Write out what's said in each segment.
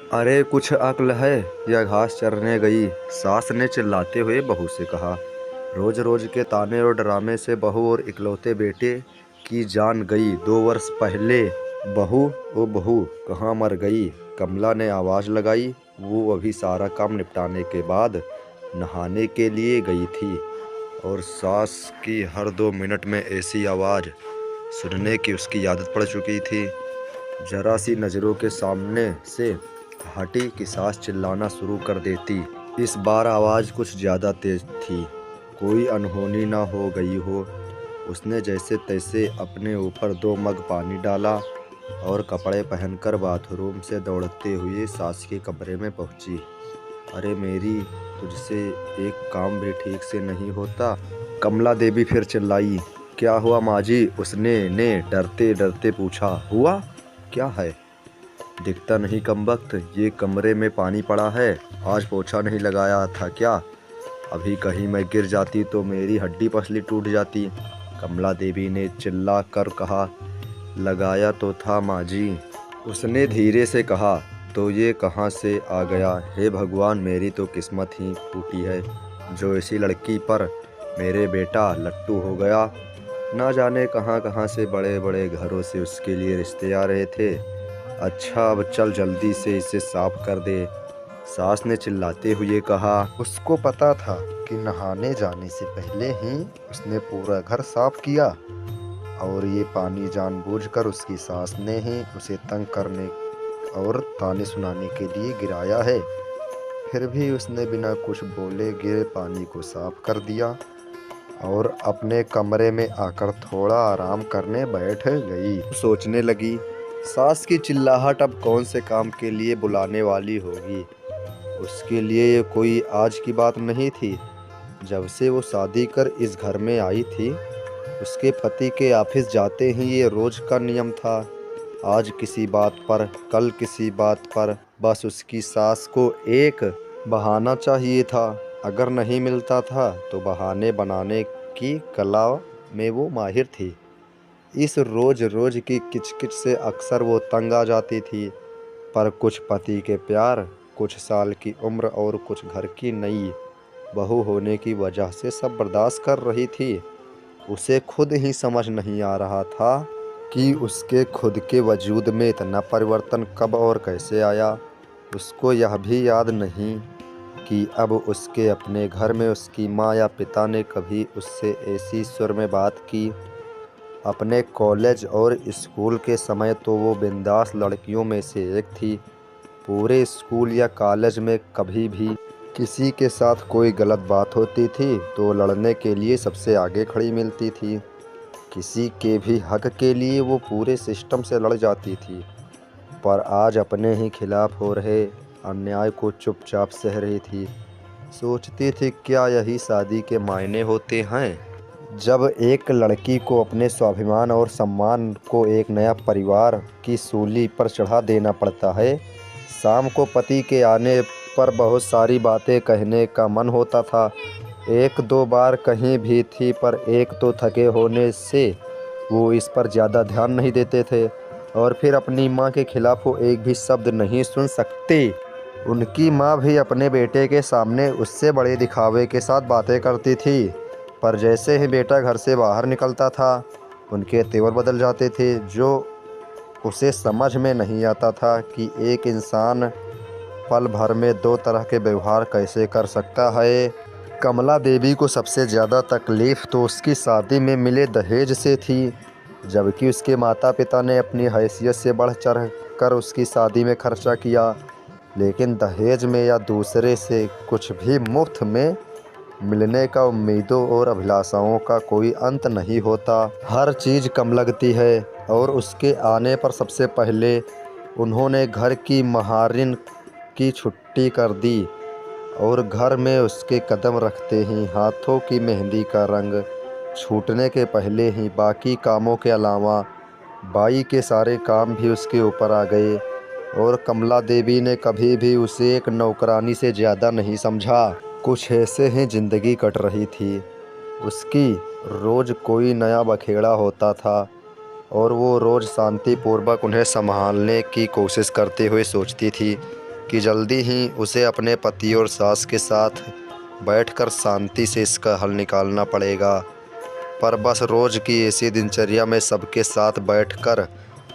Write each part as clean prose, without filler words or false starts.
अरे कुछ अक्ल है या घास चरने गई। सास ने चिल्लाते हुए बहू से कहा। रोज रोज के ताने और डरामे से बहू और इकलौते बेटे की जान गई 2 वर्ष पहले। बहू ओ बहू कहाँ मर गई। कमला ने आवाज़ लगाई। वो अभी सारा काम निपटाने के बाद नहाने के लिए गई थी और सास की हर 2 मिनट में ऐसी आवाज़ सुनने की उसकी आदत पड़ चुकी थी। जरा सी नज़रों के सामने से हटी कि सास चिल्लाना शुरू कर देती। इस बार आवाज़ कुछ ज़्यादा तेज थी, कोई अनहोनी ना हो गई हो। उसने जैसे तैसे अपने ऊपर 2 मग पानी डाला और कपड़े पहनकर बाथरूम से दौड़ते हुए सास के कमरे में पहुंची। अरे मेरी, तुझसे एक काम भी ठीक से नहीं होता। कमला देवी फिर चिल्लाई। क्या हुआ माँ जी? उसने डरते डरते पूछा। हुआ क्या है? दिखता नहीं कमबख्त, ये कमरे में पानी पड़ा है। आज पोछा नहीं लगाया था क्या? अभी कहीं मैं गिर जाती तो मेरी हड्डी पसली टूट जाती। कमला देवी ने चिल्ला कर कहा। लगाया तो था माँ जी। उसने धीरे से कहा। तो ये कहाँ से आ गया? हे भगवान, मेरी तो किस्मत ही फूटी है जो ऐसी लड़की पर मेरे बेटा लट्टू हो गया। ना जाने कहाँ कहाँ से बड़े बड़े घरों से उसके लिए रिश्ते आ रहे थे। अच्छा अब चल जल्दी से इसे साफ कर दे, सास ने चिल्लाते हुए कहा। उसको पता था कि नहाने जाने से पहले ही उसने पूरा घर साफ किया और ये पानी जानबूझकर उसकी सास ने ही उसे तंग करने और ताने सुनाने के लिए गिराया है। फिर भी उसने बिना कुछ बोले गिरे पानी को साफ कर दिया और अपने कमरे में आकर थोड़ा आराम करने बैठ गई। सोचने लगी, सास की चिल्लाहट अब कौन से काम के लिए बुलाने वाली होगी। उसके लिए ये कोई आज की बात नहीं थी। जब से वो शादी कर इस घर में आई थी, उसके पति के ऑफिस जाते ही ये रोज का नियम था। आज किसी बात पर, कल किसी बात पर, बस उसकी सास को एक बहाना चाहिए था। अगर नहीं मिलता था तो बहाने बनाने की कला में वो माहिर थी। इस रोज रोज की किचकिच से अक्सर वो तंग आ जाती थी। पर कुछ पति के प्यार, कुछ साल की उम्र और कुछ घर की नई बहू होने की वजह से सब बर्दाश्त कर रही थी। उसे खुद ही समझ नहीं आ रहा था कि उसके खुद के वजूद में इतना परिवर्तन कब और कैसे आया। उसको यह भी याद नहीं कि अब उसके अपने घर में उसकी माँ या पिता ने कभी उससे ऐसी सुर में बात की। अपने कॉलेज और स्कूल के समय तो वो बिंदास लड़कियों में से एक थी। पूरे स्कूल या कॉलेज में कभी भी किसी के साथ कोई गलत बात होती थी तो लड़ने के लिए सबसे आगे खड़ी मिलती थी। किसी के भी हक के लिए वो पूरे सिस्टम से लड़ जाती थी। पर आज अपने ही खिलाफ हो रहे अन्याय को चुपचाप सह रही थी। सोचती थी, क्या यही शादी के मायने होते हैं? जब एक लड़की को अपने स्वाभिमान और सम्मान को एक नया परिवार की सूली पर चढ़ा देना पड़ता है। शाम को पति के आने पर बहुत सारी बातें कहने का मन होता था। एक दो बार कहीं भी थी, पर एक तो थके होने से वो इस पर ज़्यादा ध्यान नहीं देते थे और फिर अपनी माँ के खिलाफ वो एक भी शब्द नहीं सुन सकते। उनकी माँ भी अपने बेटे के सामने उससे बड़े दिखावे के साथ बातें करती थी, पर जैसे ही बेटा घर से बाहर निकलता था उनके तेवर बदल जाते थे। जो उसे समझ में नहीं आता था कि एक इंसान पल भर में 2 तरह के व्यवहार कैसे कर सकता है। कमला देवी को सबसे ज़्यादा तकलीफ़ तो उसकी शादी में मिले दहेज से थी। जबकि उसके माता पिता ने अपनी हैसियत से बढ़ चढ़ कर उसकी शादी में खर्चा किया, लेकिन दहेज में या दूसरे से कुछ भी मुफ्त में मिलने का उम्मीदों और अभिलाषाओं का कोई अंत नहीं होता। हर चीज़ कम लगती है और उसके आने पर सबसे पहले उन्होंने घर की महारिन की छुट्टी कर दी और घर में उसके कदम रखते ही हाथों की मेहंदी का रंग छूटने के पहले ही बाकी कामों के अलावा बाई के सारे काम भी उसके ऊपर आ गए। और कमला देवी ने कभी भी उसे एक नौकरानी से ज़्यादा नहीं समझा। कुछ ऐसे ही ज़िंदगी कट रही थी उसकी। रोज़ कोई नया बखेड़ा होता था और वो रोज़ शांतिपूर्वक उन्हें संभालने की कोशिश करते हुए सोचती थी, कि जल्दी ही उसे अपने पति और सास के साथ बैठकर शांति से इसका हल निकालना पड़ेगा। पर बस रोज़ की ऐसी दिनचर्या में सबके साथ बैठकर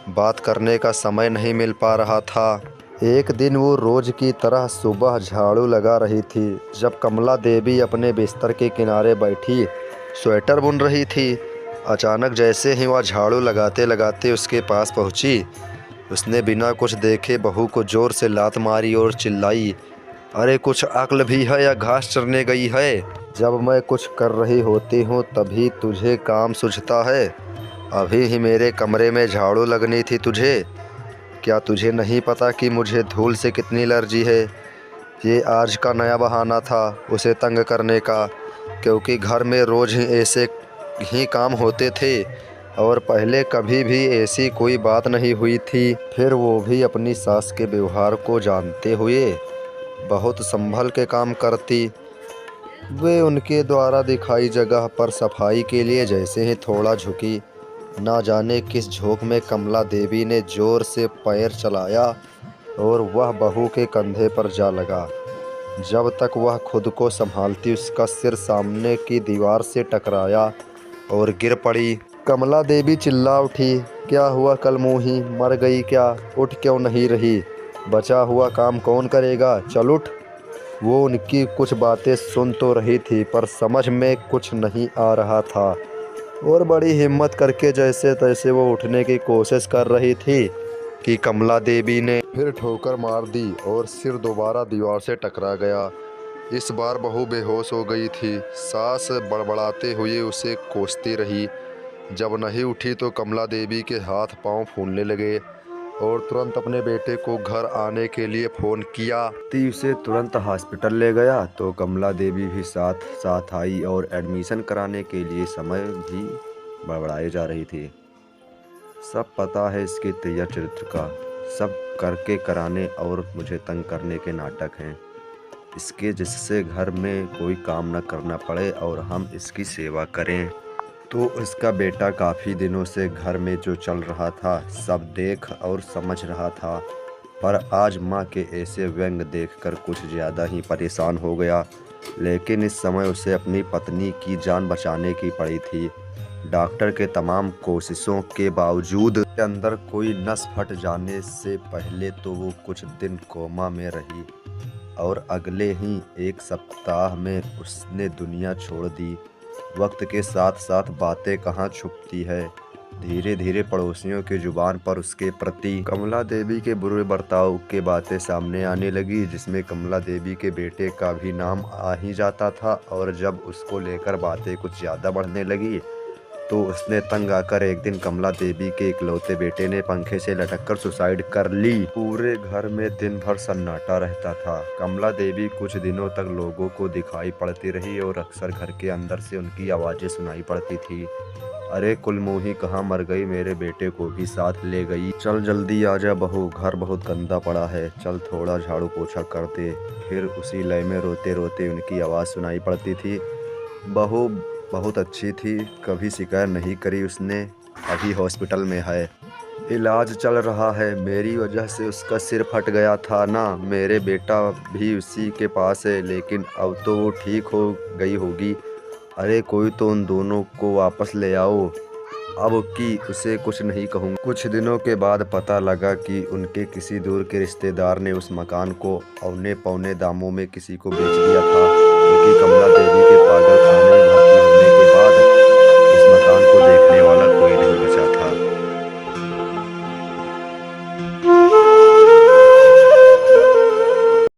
बात करने का समय नहीं मिल पा रहा था। एक दिन वो रोज़ की तरह सुबह झाड़ू लगा रही थी जब कमला देवी अपने बिस्तर के किनारे बैठी स्वेटर बुन रही थी। अचानक जैसे ही वह झाड़ू लगाते लगाते उसके पास पहुंची, उसने बिना कुछ देखे बहू को ज़ोर से लात मारी और चिल्लाई, अरे कुछ अक्ल भी है या घास चरने गई है? जब मैं कुछ कर रही होती हूँ तभी तुझे काम सूझता है। अभी ही मेरे कमरे में झाड़ू लगनी थी तुझे। क्या तुझे नहीं पता कि मुझे धूल से कितनी एलर्जी है? ये आज का नया बहाना था उसे तंग करने का, क्योंकि घर में रोज़ ही ऐसे ही काम होते थे और पहले कभी भी ऐसी कोई बात नहीं हुई थी। फिर वो भी अपनी सास के व्यवहार को जानते हुए बहुत संभल के काम करती। वे उनके द्वारा दिखाई जगह पर सफाई के लिए जैसे ही थोड़ा झुकी, ना जाने किस झोंक में कमला देवी ने जोर से पैर चलाया और वह बहू के कंधे पर जा लगा। जब तक वह खुद को संभालती उसका सिर सामने की दीवार से टकराया और गिर पड़ी। कमला देवी चिल्ला उठी, क्या हुआ कलमुही, मर गई क्या? उठ क्यों नहीं रही? बचा हुआ काम कौन करेगा? चल उठ। वो उनकी कुछ बातें सुन तो रही थी पर समझ में कुछ नहीं आ रहा था और बड़ी हिम्मत करके जैसे तैसे वो उठने की कोशिश कर रही थी कि कमला देवी ने फिर ठोकर मार दी और सिर दोबारा दीवार से टकरा गया। इस बार बहू बेहोश हो गई थी। सास बड़बड़ाते हुए उसे कोसती रही। जब नहीं उठी तो कमला देवी के हाथ पांव फूलने लगे और तुरंत अपने बेटे को घर आने के लिए फ़ोन किया। ती उसे तुरंत हॉस्पिटल ले गया तो कमला देवी भी साथ साथ आई और एडमिशन कराने के लिए समय भी बड़बड़ाई जा रही थी। सब पता है इसके तेजा चरित्र का, सब करके कराने और मुझे तंग करने के नाटक हैं इसके, जिससे घर में कोई काम न करना पड़े और हम इसकी सेवा करें। तो इसका बेटा काफ़ी दिनों से घर में जो चल रहा था सब देख और समझ रहा था, पर आज माँ के ऐसे व्यंग देखकर कुछ ज़्यादा ही परेशान हो गया। लेकिन इस समय उसे अपनी पत्नी की जान बचाने की पड़ी थी। डॉक्टर के तमाम कोशिशों के बावजूद अंदर कोई नस फट जाने से पहले तो वो कुछ दिन कोमा में रही और अगले ही एक सप्ताह में उसने दुनिया छोड़ दी। वक्त के साथ साथ बातें कहाँ छुपती है। धीरे धीरे पड़ोसियों की जुबान पर उसके प्रति कमला देवी के बुरे बर्ताव के बातें सामने आने लगी, जिसमें कमला देवी के बेटे का भी नाम आ ही जाता था। और जब उसको लेकर बातें कुछ ज़्यादा बढ़ने लगी तो उसने तंग आकर एक दिन कमला देवी के इकलौते बेटे ने पंखे से लटककर सुसाइड कर ली। पूरे घर में दिन भर सन्नाटा रहता था। कमला देवी कुछ दिनों तक लोगों को दिखाई पड़ती रही और अक्सर घर के अंदर से उनकी आवाज़ें सुनाई पड़ती थी, अरे कुलमोही कहाँ मर गई, मेरे बेटे को भी साथ ले गई, चल जल्दी आजा बहू, घर बहुत गंदा पड़ा है, चल थोड़ा झाड़ू पोछा कर दे। फिर उसी लय में रोते रोते उनकी आवाज़ सुनाई पड़ती थी। बहू बहुत अच्छी थी, कभी शिकायत नहीं करी उसने, अभी हॉस्पिटल में है, इलाज चल रहा है, मेरी वजह से उसका सिर फट गया था ना, मेरे बेटा भी उसी के पास है, लेकिन अब तो वो ठीक हो गई होगी, अरे कोई तो उन दोनों को वापस ले आओ, अब कि उसे कुछ नहीं कहूँगा। कुछ दिनों के बाद पता लगा कि उनके किसी दूर के रिश्तेदार ने उस मकान को औने पौने दामों में किसी को बेच दिया था।